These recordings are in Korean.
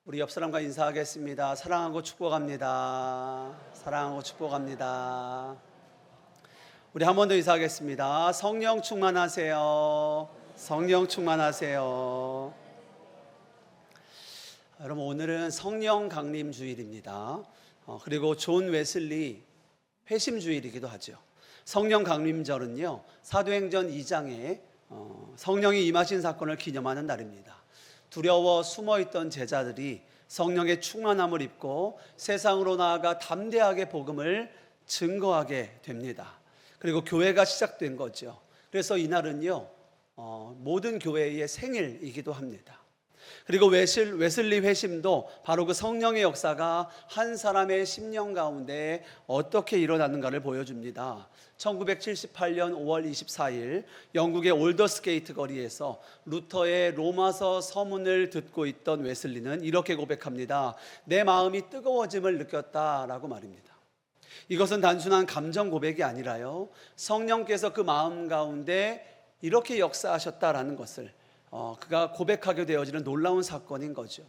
우리 옆 사람과 인사하겠습니다. 사랑하고 축복합니다. 사랑하고 축복합니다. 우리 한 번 더 인사하겠습니다. 성령 충만하세요. 성령 충만하세요. 여러분, 오늘은 성령 강림 주일입니다. 그리고 존 웨슬리 회심 주일이기도 하죠. 성령 강림절은요, 사도행전 2장에 성령이 임하신 사건을 기념하는 날입니다. 두려워 숨어있던 제자들이 성령의 충만함을 입고 세상으로 나아가 담대하게 복음을 증거하게 됩니다. 그리고 교회가 시작된 거죠. 그래서 이날은요, 모든 교회의 생일이기도 합니다. 그리고 웨슬리 회심도 바로 그 성령의 역사가 한 사람의 심령 가운데 어떻게 일어나는가를 보여줍니다. 1978년 5월 24일 영국의 올더스게이트 거리에서 루터의 로마서 서문을 듣고 있던 웨슬리는 이렇게 고백합니다. 내 마음이 뜨거워짐을 느꼈다라고 말입니다. 이것은 단순한 감정 고백이 아니라요, 성령께서 그 마음 가운데 이렇게 역사하셨다라는 것을 그가 고백하게 되어지는 놀라운 사건인 거죠.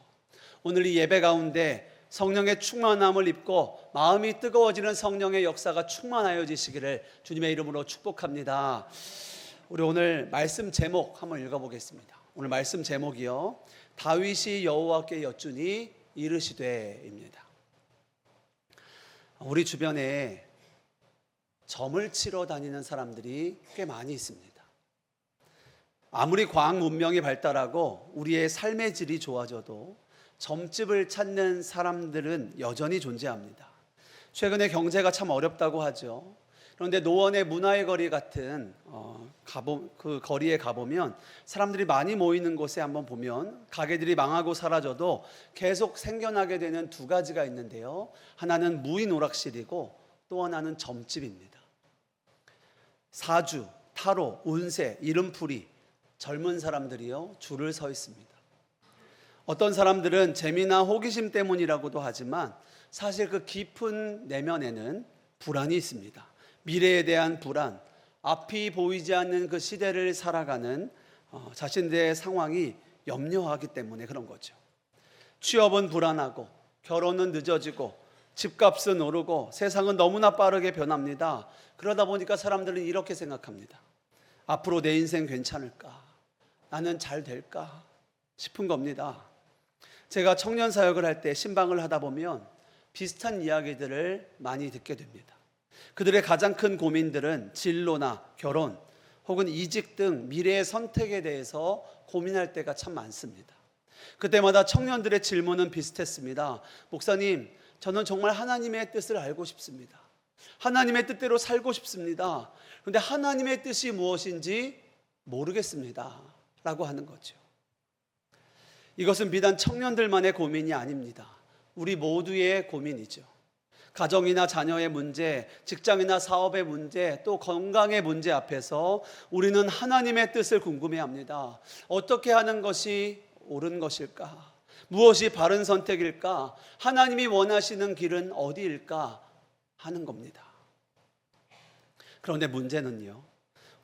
오늘 이 예배 가운데 성령의 충만함을 입고 마음이 뜨거워지는 성령의 역사가 충만하여지시기를 주님의 이름으로 축복합니다. 우리 오늘 말씀 제목 한번 읽어보겠습니다. 오늘 말씀 제목이요, 다윗이 여호와께 여쭈니 이르시되입니다. 우리 주변에 점을 치러 다니는 사람들이 꽤 많이 있습니다. 아무리 과학 문명이 발달하고 우리의 삶의 질이 좋아져도 점집을 찾는 사람들은 여전히 존재합니다. 최근에 경제가 참 어렵다고 하죠. 그런데 노원의 문화의 거리 같은 그 거리에 가보면 사람들이 많이 모이는 곳에 한번 보면 가게들이 망하고 사라져도 계속 생겨나게 되는 두 가지가 있는데요, 하나는 무인 오락실이고 또 하나는 점집입니다. 사주, 타로, 운세, 이름풀이, 젊은 사람들이요 줄을 서 있습니다. 어떤 사람들은 재미나 호기심 때문이라고도 하지만 사실 그 깊은 내면에는 불안이 있습니다. 미래에 대한 불안, 앞이 보이지 않는 그 시대를 살아가는 자신들의 상황이 염려하기 때문에 그런 거죠. 취업은 불안하고, 결혼은 늦어지고, 집값은 오르고, 세상은 너무나 빠르게 변합니다. 그러다 보니까 사람들은 이렇게 생각합니다. 앞으로 내 인생 괜찮을까? 나는 잘 될까? 싶은 겁니다. 제가 청년 사역을 할 때 신방을 하다 보면 비슷한 이야기들을 많이 듣게 됩니다. 그들의 가장 큰 고민들은 진로나 결혼 혹은 이직 등 미래의 선택에 대해서 고민할 때가 참 많습니다. 그때마다 청년들의 질문은 비슷했습니다. 목사님, 저는 정말 하나님의 뜻을 알고 싶습니다. 하나님의 뜻대로 살고 싶습니다. 그런데 하나님의 뜻이 무엇인지 모르겠습니다 라고 하는 거죠. 이것은 비단 청년들만의 고민이 아닙니다. 우리 모두의 고민이죠. 가정이나 자녀의 문제, 직장이나 사업의 문제, 또 건강의 문제 앞에서 우리는 하나님의 뜻을 궁금해합니다. 어떻게 하는 것이 옳은 것일까? 무엇이 바른 선택일까? 하나님이 원하시는 길은 어디일까? 하는 겁니다. 그런데 문제는요,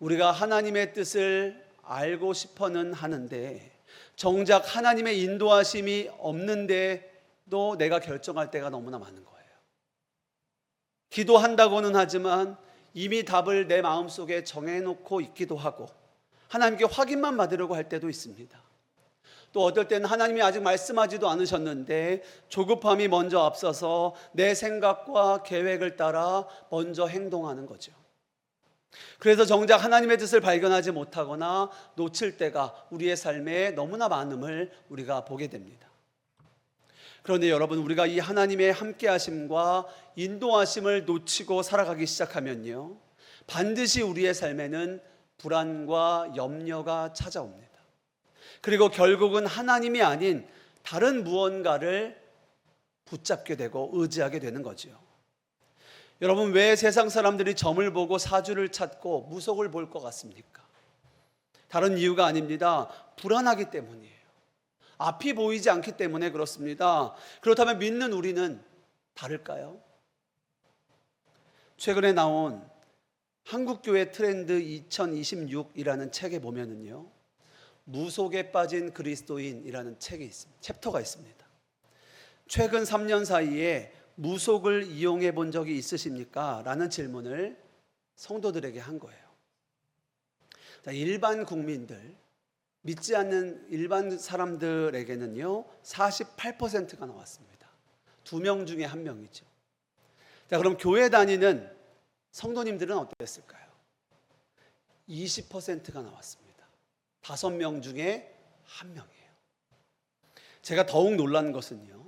우리가 하나님의 뜻을 알고 싶어는 하는데 정작 하나님의 인도하심이 없는데도 내가 결정할 때가 너무나 많은 거예요. 기도한다고는 하지만 이미 답을 내 마음속에 정해놓고 있기도 하고 하나님께 확인만 받으려고 할 때도 있습니다. 또 어떨 때는 하나님이 아직 말씀하지도 않으셨는데 조급함이 먼저 앞서서 내 생각과 계획을 따라 먼저 행동하는 거죠. 그래서 정작 하나님의 뜻을 발견하지 못하거나 놓칠 때가 우리의 삶에 너무나 많음을 우리가 보게 됩니다. 그런데 여러분, 우리가 이 하나님의 함께하심과 인도하심을 놓치고 살아가기 시작하면요, 반드시 우리의 삶에는 불안과 염려가 찾아옵니다. 그리고 결국은 하나님이 아닌 다른 무언가를 붙잡게 되고 의지하게 되는 거죠. 여러분, 왜 세상 사람들이 점을 보고 사주를 찾고 무속을 볼 것 같습니까? 다른 이유가 아닙니다. 불안하기 때문이에요. 앞이 보이지 않기 때문에 그렇습니다. 그렇다면 믿는 우리는 다를까요? 최근에 나온 한국교회 트렌드 2026이라는 책에 보면은요, 무속에 빠진 그리스도인이라는 책이 있습니다. 챕터가 있습니다. 최근 3년 사이에 무속을 이용해 본 적이 있으십니까? 라는 질문을 성도들에게 한 거예요. 일반 국민들, 믿지 않는 일반 사람들에게는요 48%가 나왔습니다. 2명 중에 1명이죠. 자, 그럼 교회 다니는 성도님들은 어땠을까요? 20%가 나왔습니다. 5명 중에 1명이에요. 제가 더욱 놀란 것은요,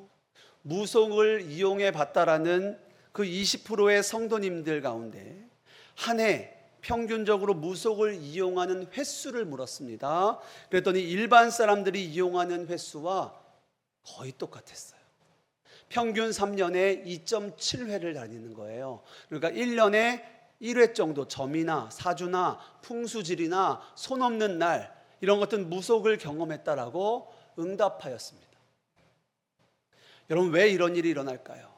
무속을 이용해 봤다라는 그 20%의 성도님들 가운데 한 해 평균적으로 무속을 이용하는 횟수를 물었습니다. 그랬더니 일반 사람들이 이용하는 횟수와 거의 똑같았어요. 평균 3년에 2.7회를 다니는 거예요. 그러니까 1년에 1회 정도 점이나 사주나 풍수질이나 손 없는 날 이런 것들은 무속을 경험했다라고 응답하였습니다. 여러분, 왜 이런 일이 일어날까요?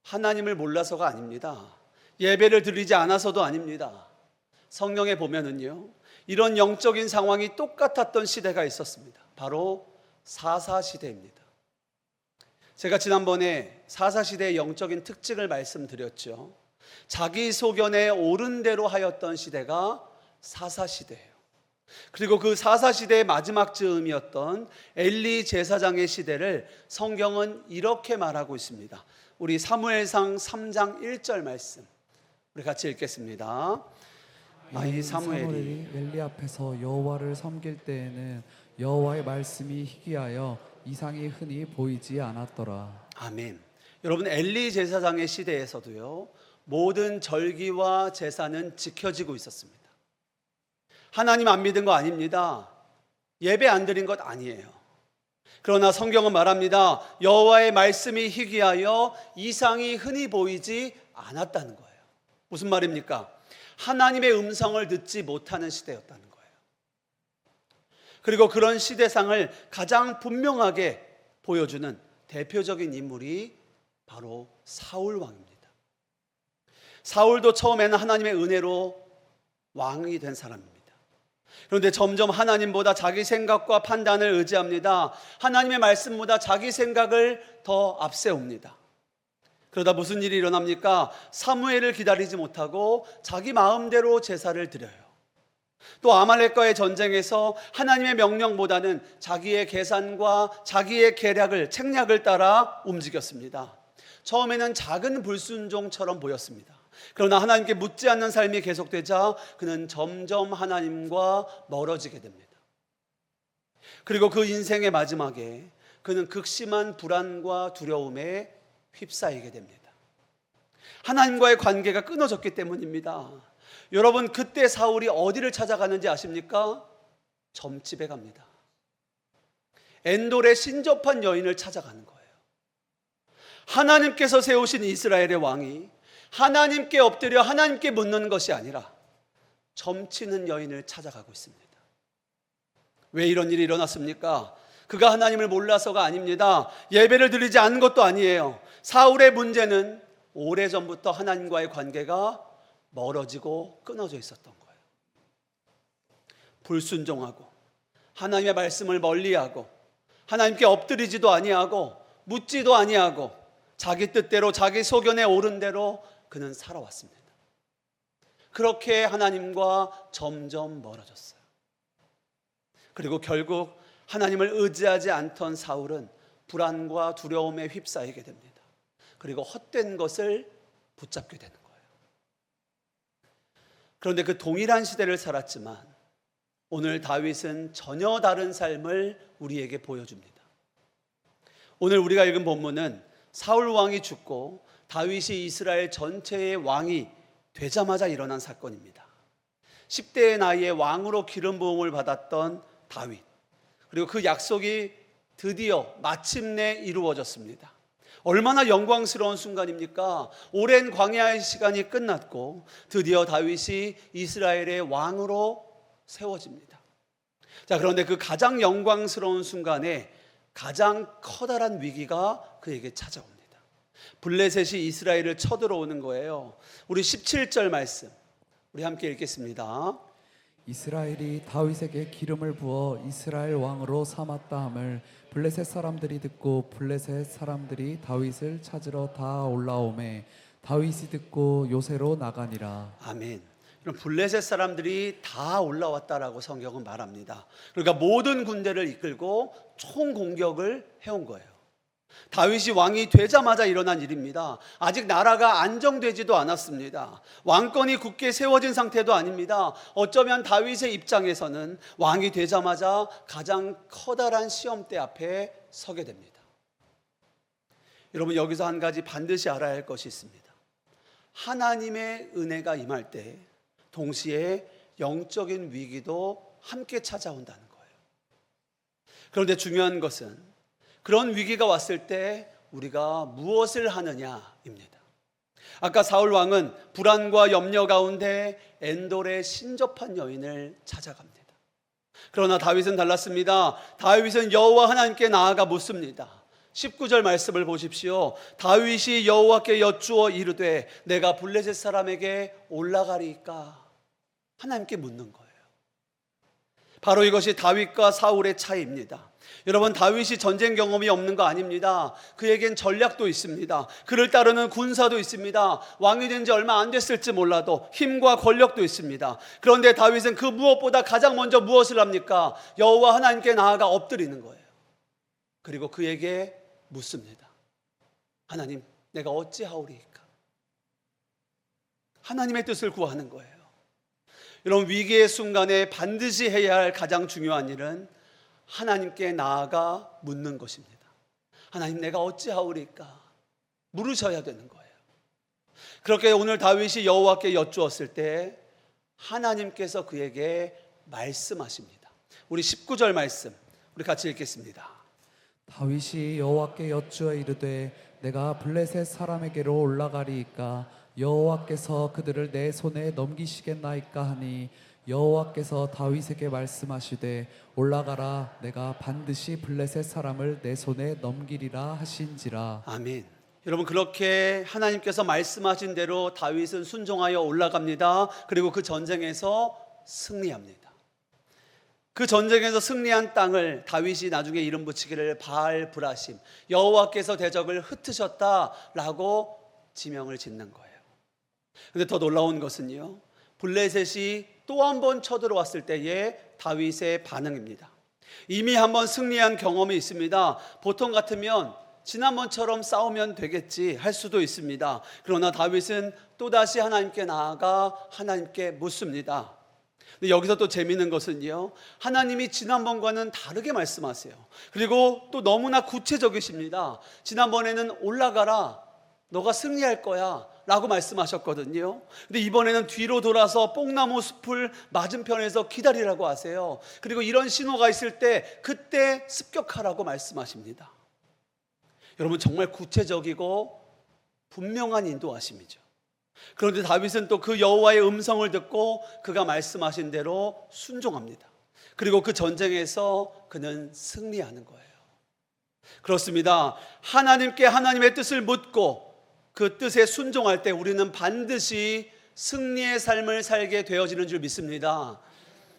하나님을 몰라서가 아닙니다. 예배를 드리지 않아서도 아닙니다. 성경에 보면은요, 이런 영적인 상황이 똑같았던 시대가 있었습니다. 바로 사사시대입니다. 제가 지난번에 사사시대의 영적인 특징을 말씀드렸죠. 자기 소견에 옳은 대로 하였던 시대가 사사시대예요. 그리고 그 사사시대의 마지막 즈음이었던 엘리 제사장의 시대를 성경은 이렇게 말하고 있습니다. 우리 사무엘상 3장 1절 말씀 우리 같이 읽겠습니다. 이 사무엘이 엘리 앞에서 여호와를 섬길 때에는 여호와의 말씀이 희귀하여 이상이 흔히 보이지 않았더라. 아멘. 여러분, 엘리 제사장의 시대에서도요 모든 절기와 제사는 지켜지고 있었습니다. 하나님 안 믿은 거 아닙니다. 예배 안 드린 것 아니에요. 그러나 성경은 말합니다. 여호와의 말씀이 희귀하여 이상이 흔히 보이지 않았다는 거예요. 무슨 말입니까? 하나님의 음성을 듣지 못하는 시대였다는 거예요. 그리고 그런 시대상을 가장 분명하게 보여주는 대표적인 인물이 바로 사울 왕입니다. 사울도 처음에는 하나님의 은혜로 왕이 된 사람입니다. 그런데 점점 하나님보다 자기 생각과 판단을 의지합니다. 하나님의 말씀보다 자기 생각을 더 앞세웁니다. 그러다 무슨 일이 일어납니까? 사무엘을 기다리지 못하고 자기 마음대로 제사를 드려요. 또 아말렉과의 전쟁에서 하나님의 명령보다는 자기의 계산과 자기의 계략을, 책략을 따라 움직였습니다. 처음에는 작은 불순종처럼 보였습니다. 그러나 하나님께 묻지 않는 삶이 계속되자 그는 점점 하나님과 멀어지게 됩니다. 그리고 그 인생의 마지막에 그는 극심한 불안과 두려움에 휩싸이게 됩니다. 하나님과의 관계가 끊어졌기 때문입니다. 여러분, 그때 사울이 어디를 찾아가는지 아십니까? 점집에 갑니다. 엔돌의 신접한 여인을 찾아가는 거예요. 하나님께서 세우신 이스라엘의 왕이 하나님께 엎드려 하나님께 묻는 것이 아니라 점치는 여인을 찾아가고 있습니다. 왜 이런 일이 일어났습니까? 그가 하나님을 몰라서가 아닙니다. 예배를 드리지 않은 것도 아니에요. 사울의 문제는 오래전부터 하나님과의 관계가 멀어지고 끊어져 있었던 거예요. 불순종하고 하나님의 말씀을 멀리하고 하나님께 엎드리지도 아니하고 묻지도 아니하고 자기 뜻대로 자기 소견에 옳은 대로 그는 살아왔습니다. 그렇게 하나님과 점점 멀어졌어요. 그리고 결국 하나님을 의지하지 않던 사울은 불안과 두려움에 휩싸이게 됩니다. 그리고 헛된 것을 붙잡게 되는 거예요. 그런데 그 동일한 시대를 살았지만 오늘 다윗은 전혀 다른 삶을 우리에게 보여줍니다. 오늘 우리가 읽은 본문은 사울 왕이 죽고 다윗이 이스라엘 전체의 왕이 되자마자 일어난 사건입니다. 10대의 나이에 왕으로 기름 부음을 받았던 다윗, 그리고 그 약속이 드디어 마침내 이루어졌습니다. 얼마나 영광스러운 순간입니까? 오랜 광야의 시간이 끝났고 드디어 다윗이 이스라엘의 왕으로 세워집니다. 자, 그런데 그 가장 영광스러운 순간에 가장 커다란 위기가 그에게 찾아옵니다. 블레셋이 이스라엘을 쳐들어오는 거예요. 우리 17절 말씀 우리 함께 읽겠습니다. 이스라엘이 다윗에게 기름을 부어 이스라엘 왕으로 삼았다 함을 블레셋 사람들이 듣고 블레셋 사람들이 다윗을 찾으러 다 올라오매 다윗이 듣고 요새로 나가니라. 아멘. 이런 블레셋 사람들이 다 올라왔다라고 성경은 말합니다. 그러니까 모든 군대를 이끌고 총 공격을 해온 거예요. 다윗이 왕이 되자마자 일어난 일입니다. 아직 나라가 안정되지도 않았습니다. 왕권이 굳게 세워진 상태도 아닙니다. 어쩌면 다윗의 입장에서는 왕이 되자마자 가장 커다란 시험대 앞에 서게 됩니다. 여러분, 여기서 한 가지 반드시 알아야 할 것이 있습니다. 하나님의 은혜가 임할 때 동시에 영적인 위기도 함께 찾아온다는 거예요. 그런데 중요한 것은 그런 위기가 왔을 때 우리가 무엇을 하느냐입니다. 아까 사울 왕은 불안과 염려 가운데 엔돌의 신접한 여인을 찾아갑니다. 그러나 다윗은 달랐습니다. 다윗은 여호와 하나님께 나아가 묻습니다. 19절 말씀을 보십시오. 다윗이 여호와께 여쭈어 이르되 내가 블레셋 사람에게 올라가리이까? 하나님께 묻는 거예요. 바로 이것이 다윗과 사울의 차이입니다. 여러분, 다윗이 전쟁 경험이 없는 거 아닙니다. 그에겐 전략도 있습니다. 그를 따르는 군사도 있습니다. 왕이 된 지 얼마 안 됐을지 몰라도 힘과 권력도 있습니다. 그런데 다윗은 그 무엇보다 가장 먼저 무엇을 합니까? 여호와 하나님께 나아가 엎드리는 거예요. 그리고 그에게 묻습니다. 하나님, 내가 어찌하오리이까? 하나님의 뜻을 구하는 거예요. 이런 위기의 순간에 반드시 해야 할 가장 중요한 일은 하나님께 나아가 묻는 것입니다. 하나님, 내가 어찌하오리까? 물으셔야 되는 거예요. 그렇게 오늘 다윗이 여호와께 여쭈었을 때 하나님께서 그에게 말씀하십니다. 우리 19절 말씀 우리 같이 읽겠습니다. 다윗이 여호와께 여쭈어 이르되 내가 블레셋 사람에게로 올라가리이까? 여호와께서 그들을 내 손에 넘기시겠나이까 하니 여호와께서 다윗에게 말씀하시되 올라가라, 내가 반드시 블레셋 사람을 내 손에 넘기리라 하신지라. 아멘. 여러분, 그렇게 하나님께서 말씀하신 대로 다윗은 순종하여 올라갑니다. 그리고 그 전쟁에서 승리합니다. 그 전쟁에서 승리한 땅을 다윗이 나중에 이름 붙이기를 바알 브라심, 여호와께서 대적을 흩으셨다라고 지명을 짓는 거예요. 그런데 더 놀라운 것은요, 블레셋이 또 한 번 쳐들어왔을 때의 다윗의 반응입니다. 이미 한번 승리한 경험이 있습니다. 보통 같으면 지난번처럼 싸우면 되겠지 할 수도 있습니다. 그러나 다윗은 또다시 하나님께 나아가 하나님께 묻습니다. 근데 여기서 또 재미있는 것은요, 하나님이 지난번과는 다르게 말씀하세요. 그리고 또 너무나 구체적이십니다. 지난번에는 올라가라, 너가 승리할 거야 라고 말씀하셨거든요. 근데 이번에는 뒤로 돌아서 뽕나무 숲을 맞은편에서 기다리라고 하세요. 그리고 이런 신호가 있을 때 그때 습격하라고 말씀하십니다. 여러분, 정말 구체적이고 분명한 인도하심이죠. 그런데 다윗은 또 그 여호와의 음성을 듣고 그가 말씀하신 대로 순종합니다. 그리고 그 전쟁에서 그는 승리하는 거예요. 그렇습니다. 하나님께 하나님의 뜻을 묻고 그 뜻에 순종할 때 우리는 반드시 승리의 삶을 살게 되어지는 줄 믿습니다.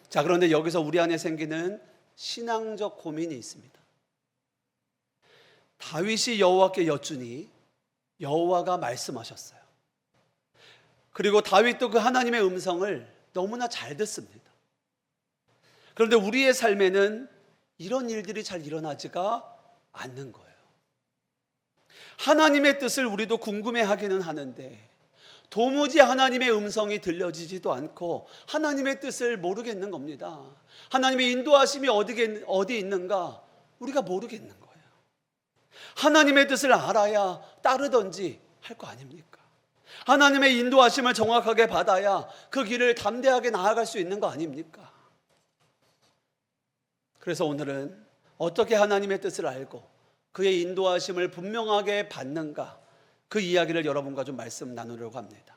자, 그런데 여기서 우리 안에 생기는 신앙적 고민이 있습니다. 다윗이 여호와께 여쭈니 여호와가 말씀하셨어요. 그리고 다윗도 그 하나님의 음성을 너무나 잘 듣습니다. 그런데 우리의 삶에는 이런 일들이 잘 일어나지가 않는 거예요. 하나님의 뜻을 우리도 궁금해하기는 하는데 도무지 하나님의 음성이 들려지지도 않고 하나님의 뜻을 모르겠는 겁니다. 하나님의 인도하심이 어디 있는가 우리가 모르겠는 거예요. 하나님의 뜻을 알아야 따르든지 할 거 아닙니까? 하나님의 인도하심을 정확하게 받아야 그 길을 담대하게 나아갈 수 있는 거 아닙니까? 그래서 오늘은 어떻게 하나님의 뜻을 알고 그의 인도하심을 분명하게 받는가, 그 이야기를 여러분과 좀 말씀 나누려고 합니다.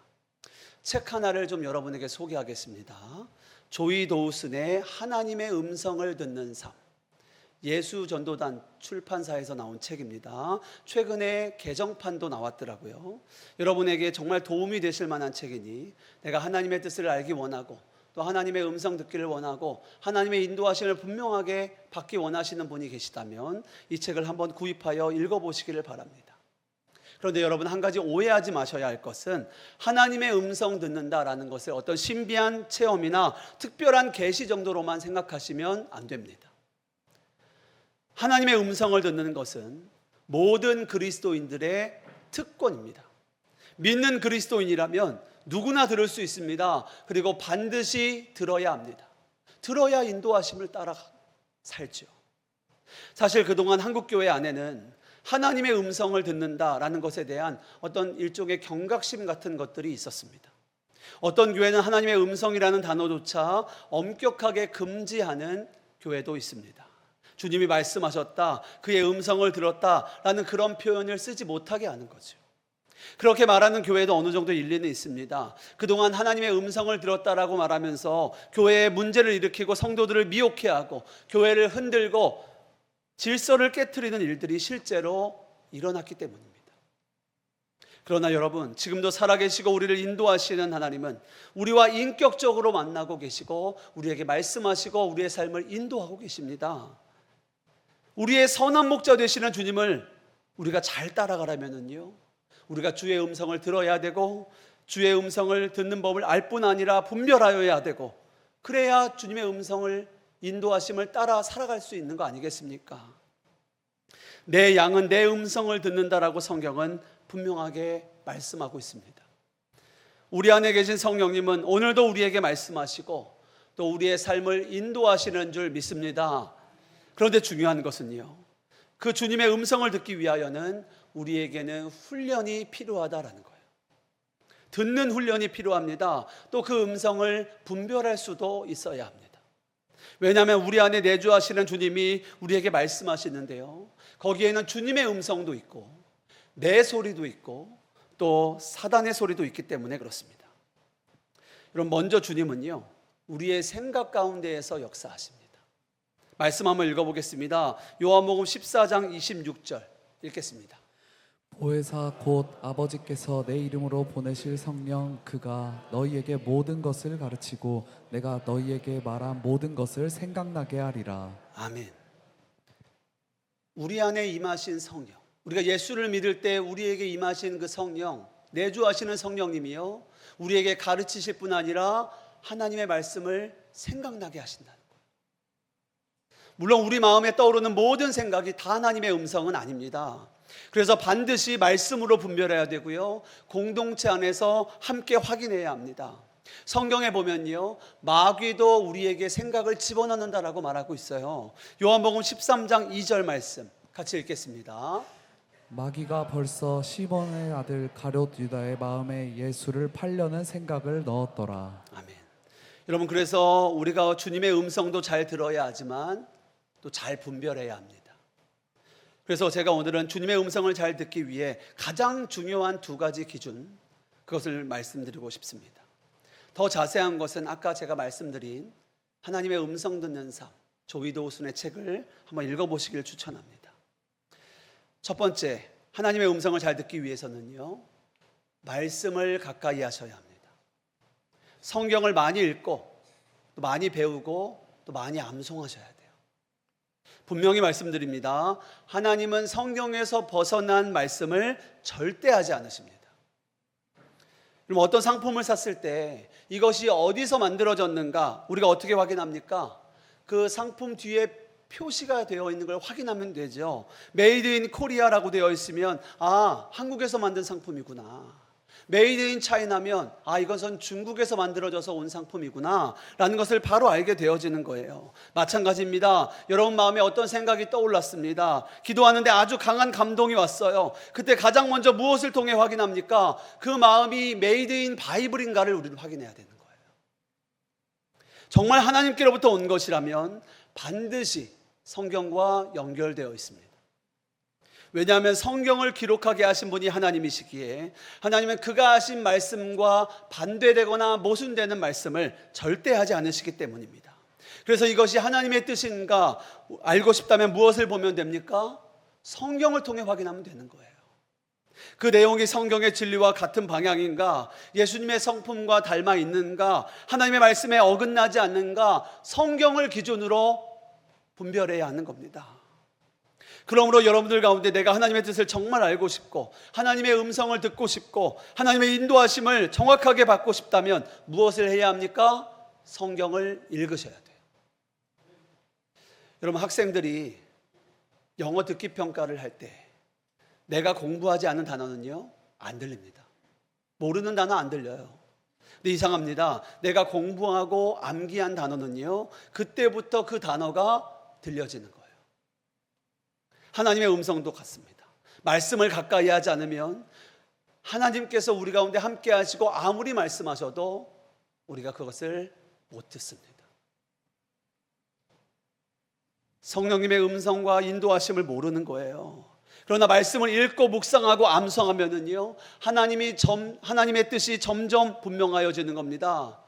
책 하나를 좀 여러분에게 소개하겠습니다. 조이 도우슨의 하나님의 음성을 듣는 삶, 예수전도단 출판사에서 나온 책입니다. 최근에 개정판도 나왔더라고요. 여러분에게 정말 도움이 되실 만한 책이니 내가 하나님의 뜻을 알기 원하고 또 하나님의 음성 듣기를 원하고 하나님의 인도하심을 분명하게 받기 원하시는 분이 계시다면 이 책을 한번 구입하여 읽어보시기를 바랍니다. 그런데 여러분, 한 가지 오해하지 마셔야 할 것은 하나님의 음성 듣는다라는 것을 어떤 신비한 체험이나 특별한 계시 정도로만 생각하시면 안 됩니다. 하나님의 음성을 듣는 것은 모든 그리스도인들의 특권입니다. 믿는 그리스도인이라면 누구나 들을 수 있습니다. 그리고 반드시 들어야 합니다. 들어야 인도하심을 따라 살죠. 사실 그동안 한국교회 안에는 하나님의 음성을 듣는다라는 것에 대한 어떤 일종의 경각심 같은 것들이 있었습니다. 어떤 교회는 하나님의 음성이라는 단어조차 엄격하게 금지하는 교회도 있습니다. 주님이 말씀하셨다, 그의 음성을 들었다라는 그런 표현을 쓰지 못하게 하는 거죠. 그렇게 말하는 교회도 어느 정도 일리는 있습니다. 그동안 하나님의 음성을 들었다라고 말하면서 교회에 문제를 일으키고 성도들을 미혹해하고 교회를 흔들고 질서를 깨트리는 일들이 실제로 일어났기 때문입니다. 그러나 여러분, 지금도 살아계시고 우리를 인도하시는 하나님은 우리와 인격적으로 만나고 계시고 우리에게 말씀하시고 우리의 삶을 인도하고 계십니다. 우리의 선한 목자 되시는 주님을 우리가 잘 따라가려면요, 우리가 주의 음성을 들어야 되고 주의 음성을 듣는 법을 알 뿐 아니라 분별하여야 되고, 그래야 주님의 음성을 인도하심을 따라 살아갈 수 있는 거 아니겠습니까? 내 양은 내 음성을 듣는다라고 성경은 분명하게 말씀하고 있습니다. 우리 안에 계신 성령님은 오늘도 우리에게 말씀하시고 또 우리의 삶을 인도하시는 줄 믿습니다. 그런데 중요한 것은요, 그 주님의 음성을 듣기 위하여는 우리에게는 훈련이 필요하다라는 거예요. 듣는 훈련이 필요합니다. 또 그 음성을 분별할 수도 있어야 합니다. 왜냐하면 우리 안에 내주하시는 주님이 우리에게 말씀하시는데요, 거기에는 주님의 음성도 있고 내 소리도 있고 또 사단의 소리도 있기 때문에 그렇습니다. 여러분, 먼저 주님은요, 우리의 생각 가운데에서 역사하십니다. 말씀 한번 읽어보겠습니다. 요한복음 14장 26절 읽겠습니다. 보혜사 곧 아버지께서 내 이름으로 보내실 성령, 그가 너희에게 모든 것을 가르치고 내가 너희에게 말한 모든 것을 생각나게 하리라. 아멘. 우리 안에 임하신 성령, 우리가 예수를 믿을 때 우리에게 임하신 그 성령, 내주하시는 성령님이요, 우리에게 가르치실 뿐 아니라 하나님의 말씀을 생각나게 하신다는 거예요. 물론 우리 마음에 떠오르는 모든 생각이 다 하나님의 음성은 아닙니다. 그래서 반드시 말씀으로 분별해야 되고요, 공동체 안에서 함께 확인해야 합니다. 성경에 보면요, 마귀도 우리에게 생각을 집어넣는다라고 말하고 있어요. 요한복음 13장 2절 말씀 같이 읽겠습니다. 마귀가 벌써 시몬의 아들 가룟 유다의 마음에 예수를 팔려는 생각을 넣었더라. 아멘. 여러분, 그래서 우리가 주님의 음성도 잘 들어야 하지만 또 잘 분별해야 합니다. 그래서 제가 오늘은 주님의 음성을 잘 듣기 위해 가장 중요한 두 가지 기준, 그것을 말씀드리고 싶습니다. 더 자세한 것은 아까 제가 말씀드린 하나님의 음성 듣는 삶, 조이도우슨의 책을 한번 읽어보시길 추천합니다. 첫 번째, 하나님의 음성을 잘 듣기 위해서는요, 말씀을 가까이 하셔야 합니다. 성경을 많이 읽고 또 많이 배우고 또 많이 암송하셔야 돼요. 분명히 말씀드립니다. 하나님은 성경에서 벗어난 말씀을 절대 하지 않으십니다. 그럼 어떤 상품을 샀을 때 이것이 어디서 만들어졌는가 우리가 어떻게 확인합니까? 그 상품 뒤에 표시가 되어 있는 걸 확인하면 되죠. 메이드 인 코리아라고 되어 있으면 아, 한국에서 만든 상품이구나. 메이드 인 차이나면 아, 이것은 중국에서 만들어져서 온 상품이구나 라는 것을 바로 알게 되어지는 거예요. 마찬가지입니다. 여러분 마음에 어떤 생각이 떠올랐습니다. 기도하는데 아주 강한 감동이 왔어요. 그때 가장 먼저 무엇을 통해 확인합니까? 그 마음이 메이드 인 바이블인가를 우리는 확인해야 되는 거예요. 정말 하나님께로부터 온 것이라면 반드시 성경과 연결되어 있습니다. 왜냐하면 성경을 기록하게 하신 분이 하나님이시기에 하나님은 그가 하신 말씀과 반대되거나 모순되는 말씀을 절대 하지 않으시기 때문입니다. 그래서 이것이 하나님의 뜻인가 알고 싶다면 무엇을 보면 됩니까? 성경을 통해 확인하면 되는 거예요. 그 내용이 성경의 진리와 같은 방향인가, 예수님의 성품과 닮아 있는가, 하나님의 말씀에 어긋나지 않는가, 성경을 기준으로 분별해야 하는 겁니다. 그러므로 여러분들 가운데 내가 하나님의 뜻을 정말 알고 싶고 하나님의 음성을 듣고 싶고 하나님의 인도하심을 정확하게 받고 싶다면 무엇을 해야 합니까? 성경을 읽으셔야 돼요. 여러분, 학생들이 영어 듣기 평가를 할 때 내가 공부하지 않은 단어는요, 안 들립니다. 모르는 단어 안 들려요. 근데 이상합니다. 내가 공부하고 암기한 단어는요, 그때부터 그 단어가 들려지는 거예요. 하나님의 음성도 같습니다. 말씀을 가까이 하지 않으면 하나님께서 우리 가운데 함께 하시고 아무리 말씀하셔도 우리가 그것을 못 듣습니다. 성령님의 음성과 인도하심을 모르는 거예요. 그러나 말씀을 읽고 묵상하고 암송하면은요, 하나님의 뜻이 점점 분명하여지는 겁니다.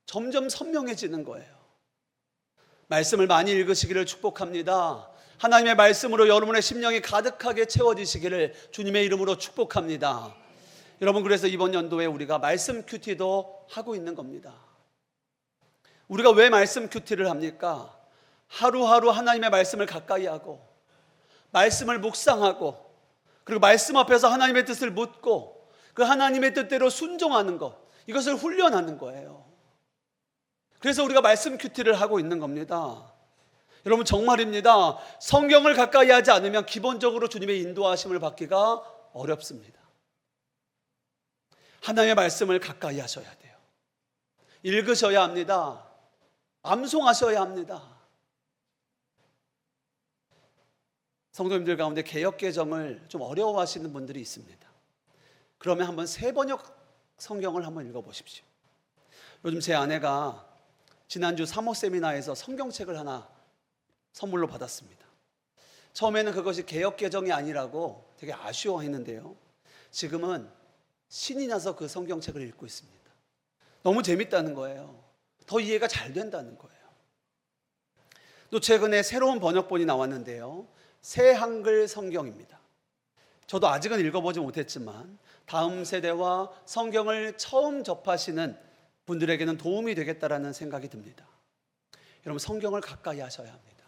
점점 선명해지는 거예요. 말씀을 많이 읽으시기를 축복합니다. 하나님의 말씀으로 여러분의 심령이 가득하게 채워지시기를 주님의 이름으로 축복합니다. 여러분, 그래서 이번 연도에 우리가 말씀 큐티도 하고 있는 겁니다. 우리가 왜 말씀 큐티를 합니까? 하루하루 하나님의 말씀을 가까이 하고 말씀을 묵상하고 그리고 말씀 앞에서 하나님의 뜻을 묻고 그 하나님의 뜻대로 순종하는 것, 이것을 훈련하는 거예요. 그래서 우리가 말씀 큐티를 하고 있는 겁니다. 여러분, 정말입니다. 성경을 가까이 하지 않으면 기본적으로 주님의 인도하심을 받기가 어렵습니다. 하나님의 말씀을 가까이 하셔야 돼요. 읽으셔야 합니다. 암송하셔야 합니다. 성도님들 가운데 개역개정을 좀 어려워하시는 분들이 있습니다. 그러면 한번 세번역 성경을 한번 읽어보십시오. 요즘 제 아내가 지난주 사모 세미나에서 성경책을 하나 선물로 받았습니다. 처음에는 그것이 개역개정이 아니라고 되게 아쉬워했는데요, 지금은 신이 나서 그 성경책을 읽고 있습니다. 너무 재밌다는 거예요. 더 이해가 잘 된다는 거예요. 또 최근에 새로운 번역본이 나왔는데요, 새 한글 성경입니다. 저도 아직은 읽어보지 못했지만 다음 세대와 성경을 처음 접하시는 분들에게는 도움이 되겠다라는 생각이 듭니다. 여러분, 성경을 가까이 하셔야 합니다.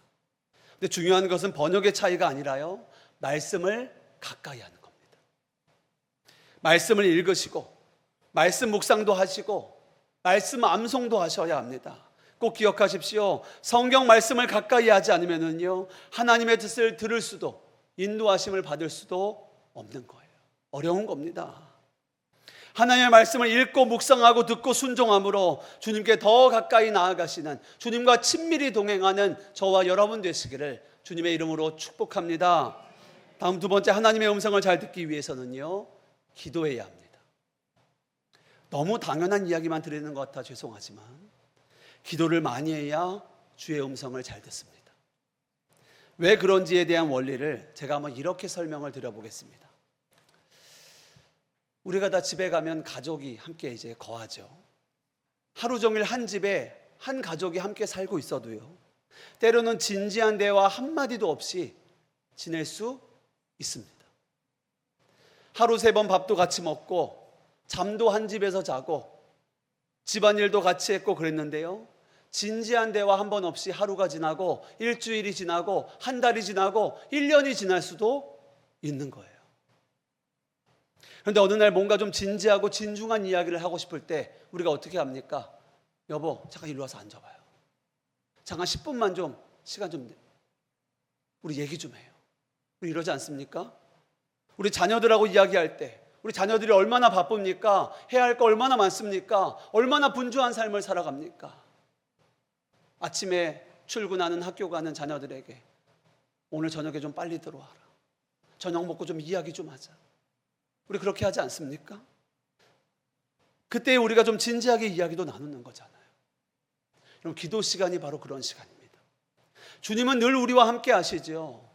근데 중요한 것은 번역의 차이가 아니라요, 말씀을 가까이 하는 겁니다. 말씀을 읽으시고 말씀 묵상도 하시고 말씀 암송도 하셔야 합니다. 꼭 기억하십시오. 성경 말씀을 가까이 하지 않으면요, 하나님의 뜻을 들을 수도 인도하심을 받을 수도 없는 거예요. 어려운 겁니다. 하나님의 말씀을 읽고 묵상하고 듣고 순종함으로 주님께 더 가까이 나아가시는, 주님과 친밀히 동행하는 저와 여러분 되시기를 주님의 이름으로 축복합니다. 다음 두 번째, 하나님의 음성을 잘 듣기 위해서는요, 기도해야 합니다. 너무 당연한 이야기만 드리는 것 같아 죄송하지만 기도를 많이 해야 주의 음성을 잘 듣습니다. 왜 그런지에 대한 원리를 제가 한번 이렇게 설명을 드려보겠습니다. 우리가 다 집에 가면 가족이 함께 이제 거하죠. 하루 종일 한 집에 한 가족이 함께 살고 있어도요, 때로는 진지한 대화 한마디도 없이 지낼 수 있습니다. 하루 3번 밥도 같이 먹고 잠도 한 집에서 자고 집안일도 같이 했고 그랬는데요, 진지한 대화 한 번 없이 하루가 지나고 일주일이 지나고 한 달이 지나고 1년이 지날 수도 있는 거예요. 그런데 어느 날 뭔가 좀 진지하고 진중한 이야기를 하고 싶을 때 우리가 어떻게 합니까? 여보, 잠깐 이리 와서 앉아봐요. 잠깐 10분만 좀 시간 좀 우리 얘기 좀 해요. 우리 이러지 않습니까? 우리 자녀들하고 이야기할 때 우리 자녀들이 얼마나 바쁩니까? 해야 할 거 얼마나 많습니까? 얼마나 분주한 삶을 살아갑니까? 아침에 출근하는 학교 가는 자녀들에게 오늘 저녁에 좀 빨리 들어와라. 저녁 먹고 좀 이야기 좀 하자. 우리 그렇게 하지 않습니까? 그때 우리가 좀 진지하게 이야기도 나누는 거잖아요. 그럼 기도 시간이 바로 그런 시간입니다. 주님은 늘 우리와 함께 하시죠.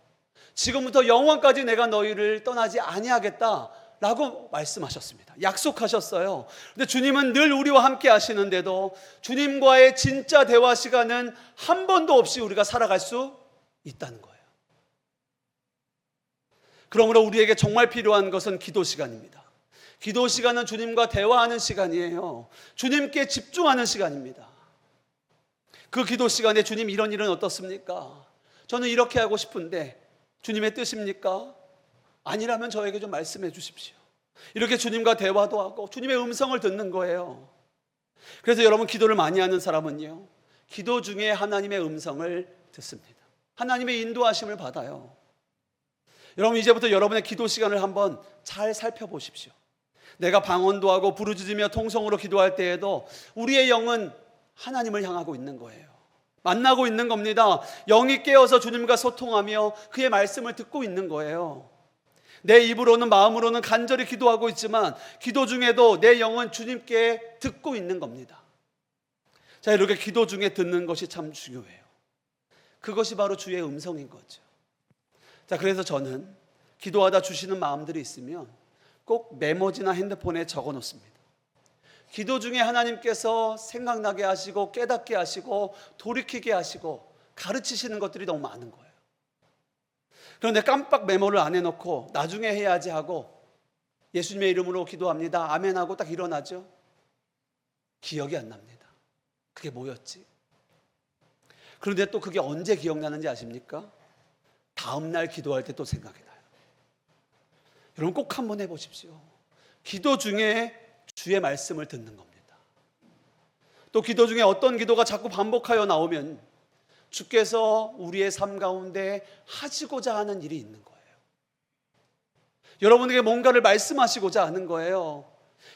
지금부터 영원까지 내가 너희를 떠나지 아니하겠다 라고 말씀하셨습니다. 약속하셨어요. 근데 주님은 늘 우리와 함께 하시는데도 주님과의 진짜 대화 시간은 한 번도 없이 우리가 살아갈 수 있다는 거예요. 그러므로 우리에게 정말 필요한 것은 기도 시간입니다. 기도 시간은 주님과 대화하는 시간이에요. 주님께 집중하는 시간입니다. 그 기도 시간에 주님, 이런 일은 어떻습니까? 저는 이렇게 하고 싶은데 주님의 뜻입니까? 아니라면 저에게 좀 말씀해 주십시오. 이렇게 주님과 대화도 하고 주님의 음성을 듣는 거예요. 그래서 여러분, 기도를 많이 하는 사람은요, 기도 중에 하나님의 음성을 듣습니다. 하나님의 인도하심을 받아요. 여러분, 이제부터 여러분의 기도 시간을 한번 잘 살펴보십시오. 내가 방언도 하고 부르짖으며 통성으로 기도할 때에도 우리의 영은 하나님을 향하고 있는 거예요. 만나고 있는 겁니다. 영이 깨어서 주님과 소통하며 그의 말씀을 듣고 있는 거예요. 내 입으로는, 마음으로는 간절히 기도하고 있지만 기도 중에도 내 영은 주님께 듣고 있는 겁니다. 자, 이렇게 기도 중에 듣는 것이 참 중요해요. 그것이 바로 주의 음성인 거죠. 자, 그래서 저는 기도하다 주시는 마음들이 있으면 꼭 메모지나 핸드폰에 적어 놓습니다. 기도 중에 하나님께서 생각나게 하시고 깨닫게 하시고 돌이키게 하시고 가르치시는 것들이 너무 많은 거예요. 그런데 깜빡 메모를 안 해놓고 나중에 해야지 하고 예수님의 이름으로 기도합니다, 아멘 하고 딱 일어나죠. 기억이 안 납니다. 그게 뭐였지? 그런데 또 그게 언제 기억나는지 아십니까? 다음날 기도할 때 또 생각이 나요. 여러분, 꼭 한번 해보십시오. 기도 중에 주의 말씀을 듣는 겁니다. 또 기도 중에 어떤 기도가 자꾸 반복하여 나오면 주께서 우리의 삶 가운데 하시고자 하는 일이 있는 거예요. 여러분에게 뭔가를 말씀하시고자 하는 거예요.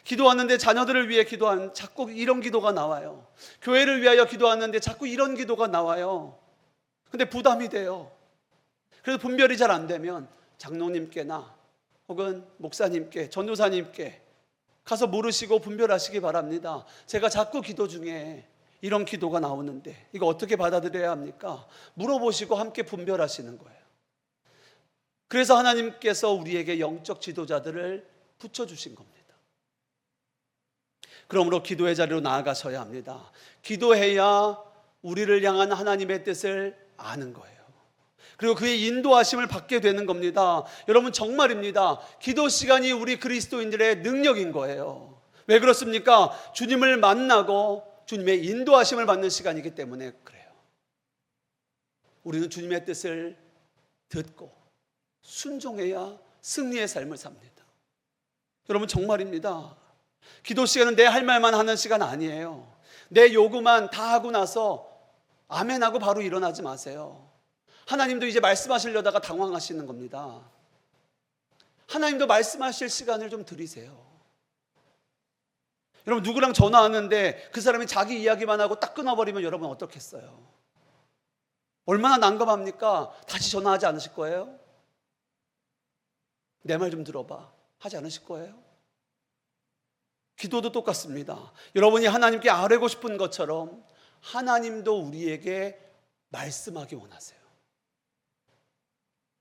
기도하는데 자녀들을 위해 기도하는 자꾸 이런 기도가 나와요. 교회를 위하여 기도하는데 자꾸 이런 기도가 나와요. 근데 부담이 돼요. 그래서 분별이 잘 안 되면 장로님께나 혹은 목사님께, 전도사님께 가서 물으시고 분별하시기 바랍니다. 제가 자꾸 기도 중에 이런 기도가 나오는데 이거 어떻게 받아들여야 합니까? 물어보시고 함께 분별하시는 거예요. 그래서 하나님께서 우리에게 영적 지도자들을 붙여주신 겁니다. 그러므로 기도의 자리로 나아가셔야 합니다. 기도해야 우리를 향한 하나님의 뜻을 아는 거예요. 그리고 그의 인도하심을 받게 되는 겁니다. 여러분, 정말입니다. 기도 시간이 우리 그리스도인들의 능력인 거예요. 왜 그렇습니까? 주님을 만나고 주님의 인도하심을 받는 시간이기 때문에 그래요. 우리는 주님의 뜻을 듣고 순종해야 승리의 삶을 삽니다. 여러분, 정말입니다. 기도 시간은 내 할 말만 하는 시간 아니에요. 내 요구만 다 하고 나서 아멘하고 바로 일어나지 마세요. 하나님도 이제 말씀하시려다가 당황하시는 겁니다. 하나님도 말씀하실 시간을 좀 드리세요. 여러분, 누구랑 전화하는데 그 사람이 자기 이야기만 하고 딱 끊어버리면 여러분 어떻겠어요? 얼마나 난감합니까? 다시 전화하지 않으실 거예요? 내 말 좀 들어봐 하지 않으실 거예요? 기도도 똑같습니다. 여러분이 하나님께 아뢰고 싶은 것처럼 하나님도 우리에게 말씀하기 원하세요.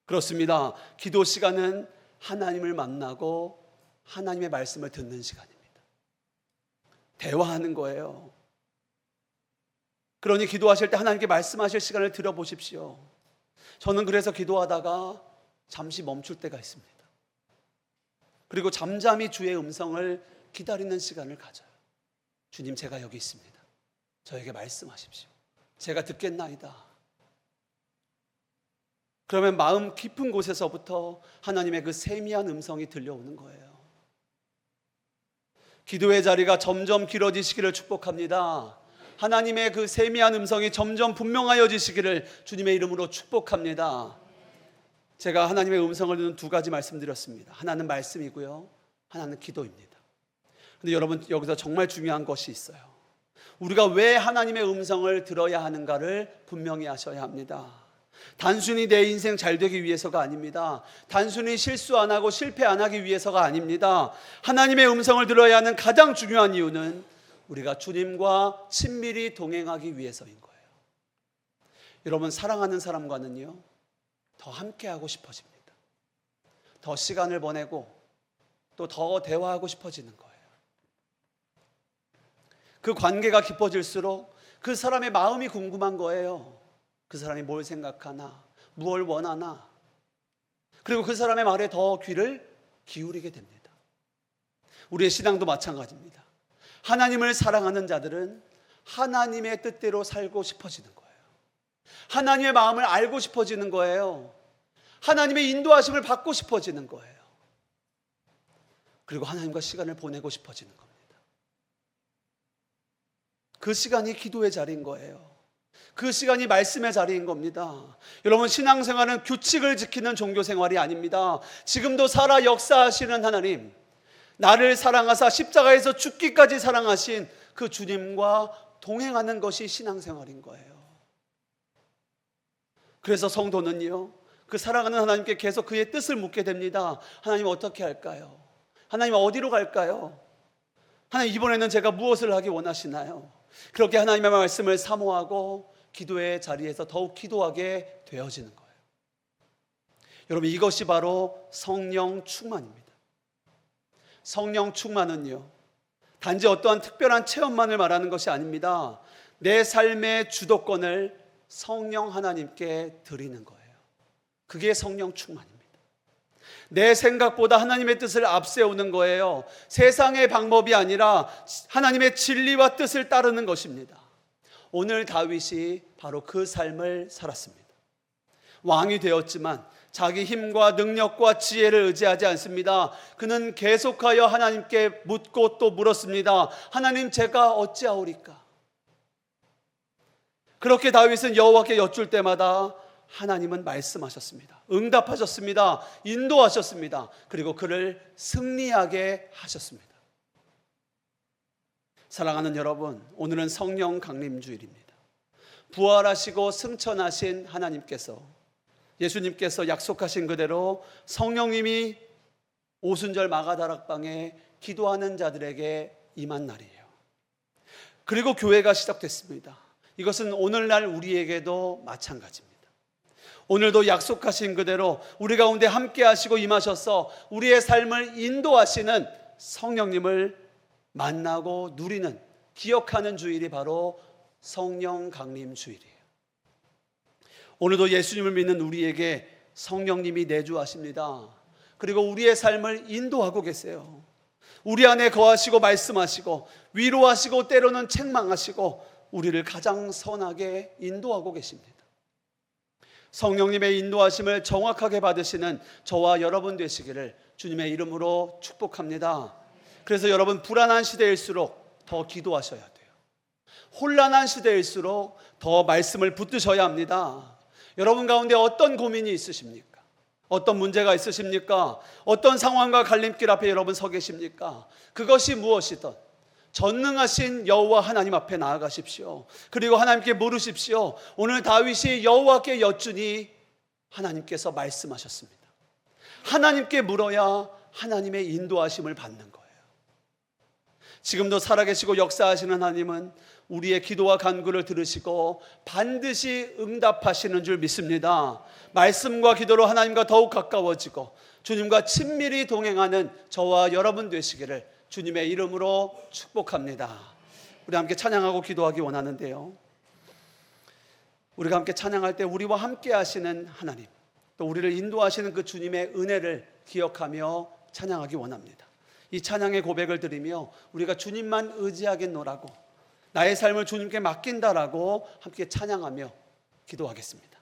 그렇습니다. 기도 시간은 하나님을 만나고 하나님의 말씀을 듣는 시간입니다. 대화하는 거예요. 그러니 기도하실 때 하나님께 말씀하실 시간을 들어보십시오. 저는 그래서 기도하다가 잠시 멈출 때가 있습니다. 그리고 잠잠히 주의 음성을 기다리는 시간을 가져요. 주님, 제가 여기 있습니다. 저에게 말씀하십시오. 제가 듣겠나이다. 그러면 마음 깊은 곳에서부터 하나님의 그 세미한 음성이 들려오는 거예요. 기도의 자리가 점점 길어지시기를 축복합니다. 하나님의 그 세미한 음성이 점점 분명하여지시기를 주님의 이름으로 축복합니다. 제가 하나님의 음성을 듣는 두 가지 말씀드렸습니다. 하나는 말씀이고요, 하나는 기도입니다. 근데 여러분, 여기서 정말 중요한 것이 있어요. 우리가 왜 하나님의 음성을 들어야 하는가를 분명히 하셔야 합니다. 단순히 내 인생 잘 되기 위해서가 아닙니다. 단순히 실수 안 하고 실패 안 하기 위해서가 아닙니다. 하나님의 음성을 들어야 하는 가장 중요한 이유는 우리가 주님과 친밀히 동행하기 위해서인 거예요. 여러분, 사랑하는 사람과는요, 더 함께하고 싶어집니다. 더 시간을 보내고 또 더 대화하고 싶어지는 거예요. 그 관계가 깊어질수록 그 사람의 마음이 궁금한 거예요. 그 사람이 뭘 생각하나, 무엇을 원하나. 그리고 그 사람의 말에 더 귀를 기울이게 됩니다. 우리의 신앙도 마찬가지입니다. 하나님을 사랑하는 자들은 하나님의 뜻대로 살고 싶어지는 거예요. 하나님의 마음을 알고 싶어지는 거예요. 하나님의 인도하심을 받고 싶어지는 거예요. 그리고 하나님과 시간을 보내고 싶어지는 겁니다. 그 시간이 기도의 자리인 거예요. 그 시간이 말씀의 자리인 겁니다. 여러분, 신앙생활은 규칙을 지키는 종교생활이 아닙니다. 지금도 살아 역사하시는 하나님, 나를 사랑하사 십자가에서 죽기까지 사랑하신 그 주님과 동행하는 것이 신앙생활인 거예요. 그래서 성도는요, 그 사랑하는 하나님께 계속 그의 뜻을 묻게 됩니다. 하나님 어떻게 할까요? 하나님 어디로 갈까요? 하나님 이번에는 제가 무엇을 하기 원하시나요? 그렇게 하나님의 말씀을 사모하고 기도의 자리에서 더욱 기도하게 되어지는 거예요. 여러분, 이것이 바로 성령 충만입니다. 성령 충만은요, 단지 어떠한 특별한 체험만을 말하는 것이 아닙니다. 내 삶의 주도권을 성령 하나님께 드리는 거예요. 그게 성령 충만입니다. 내 생각보다 하나님의 뜻을 앞세우는 거예요. 세상의 방법이 아니라 하나님의 진리와 뜻을 따르는 것입니다. 오늘 다윗이 바로 그 삶을 살았습니다. 왕이 되었지만 자기 힘과 능력과 지혜를 의지하지 않습니다. 그는 계속하여 하나님께 묻고 또 물었습니다. 하나님, 제가 어찌하오리까? 그렇게 다윗은 여호와께 여쭐 때마다 하나님은 말씀하셨습니다. 응답하셨습니다. 인도하셨습니다. 그리고 그를 승리하게 하셨습니다. 사랑하는 여러분, 오늘은 성령 강림주일입니다. 부활하시고 승천하신 하나님께서, 예수님께서 약속하신 그대로 성령님이 오순절 마가다락방에 기도하는 자들에게 임한 날이에요. 그리고 교회가 시작됐습니다. 이것은 오늘날 우리에게도 마찬가지입니다. 오늘도 약속하신 그대로 우리 가운데 함께 하시고 임하셔서 우리의 삶을 인도하시는 성령님을 만나고 누리는, 기억하는 주일이 바로 성령 강림 주일이에요. 오늘도 예수님을 믿는 우리에게 성령님이 내주하십니다. 그리고 우리의 삶을 인도하고 계세요. 우리 안에 거하시고 말씀하시고 위로하시고 때로는 책망하시고 우리를 가장 선하게 인도하고 계십니다. 성령님의 인도하심을 정확하게 받으시는 저와 여러분 되시기를 주님의 이름으로 축복합니다. 그래서 여러분, 불안한 시대일수록 더 기도하셔야 돼요. 혼란한 시대일수록 더 말씀을 붙드셔야 합니다. 여러분 가운데 어떤 고민이 있으십니까? 어떤 문제가 있으십니까? 어떤 상황과 갈림길 앞에 여러분 서 계십니까? 그것이 무엇이든 전능하신 여호와 하나님 앞에 나아가십시오. 그리고 하나님께 물으십시오. 오늘 다윗이 여호와께 여쭈니 하나님께서 말씀하셨습니다. 하나님께 물어야 하나님의 인도하심을 받는 거예요. 지금도 살아계시고 역사하시는 하나님은 우리의 기도와 간구를 들으시고 반드시 응답하시는 줄 믿습니다. 말씀과 기도로 하나님과 더욱 가까워지고 주님과 친밀히 동행하는 저와 여러분 되시기를 주님의 이름으로 축복합니다. 우리 함께 찬양하고 기도하기 원하는데요, 우리가 함께 찬양할 때 우리와 함께 하시는 하나님, 또 우리를 인도하시는 그 주님의 은혜를 기억하며 찬양하기 원합니다. 이 찬양의 고백을 드리며 우리가 주님만 의지하겠노라고, 나의 삶을 주님께 맡긴다라고 함께 찬양하며 기도하겠습니다.